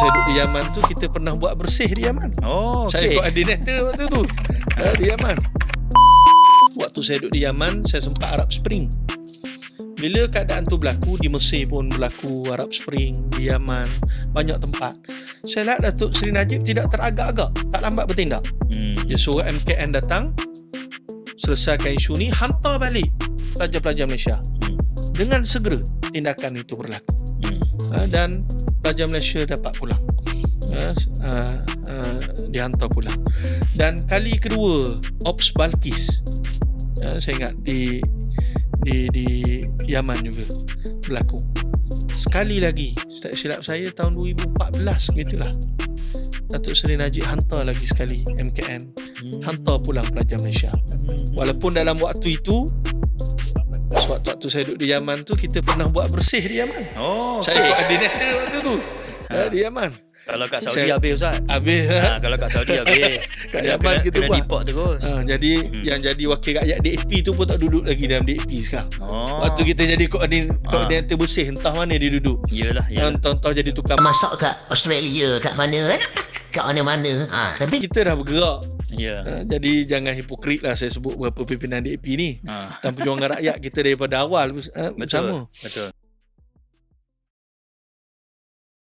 saya duduk di Yaman tu, kita pernah buat bersih di Yaman. Oh, Saya okey. koordinator waktu tu di Yaman. Waktu saya duduk di Yaman, saya sempat Arab Spring. Bila keadaan tu berlaku, di Mesir pun berlaku, Arab Spring, di Yaman, banyak tempat. Saya lihat Datuk Seri Najib tidak teragak-agak, tak lambat bertindak. Dia suruh MKN datang, selesaikan isu ni, hantar balik pelajar-pelajar Malaysia. Dengan segera tindakan itu berlaku. Dan pelajar Malaysia dapat pulang. Dihantar pulang. Dan kali kedua Ops Balkis, saya ingat di Yaman juga berlaku. Sekali lagi, tak silap saya tahun 2014 gitulah, Datuk Seri Najib hantar lagi sekali MKN, hantar pulang pelajar Malaysia. Walaupun dalam waktu itu, waktu saya duduk di Yaman tu, kita pernah buat bersih di Yaman. Oh, Saya koordinator waktu tu di Yaman. Kalau kat Saudi habis Ustaz. Habis. Kalau kat Saudi habis. Kat Yaman kita kena buat. deport terus. Jadi yang jadi wakil rakyat DAP tu pun tak duduk lagi dalam DAP sekarang. Waktu kita jadi koordinator bersih, entah mana dia duduk. Yelah. Entah jadi tukang Masuk kat Australia, kat mana kat mana-mana. Tapi kita dah bergerak. Ya. Jadi jangan hipokrit lah saya sebut beberapa pimpinan DAP ni. Dan perjuangan rakyat kita daripada awal bersama. Betul.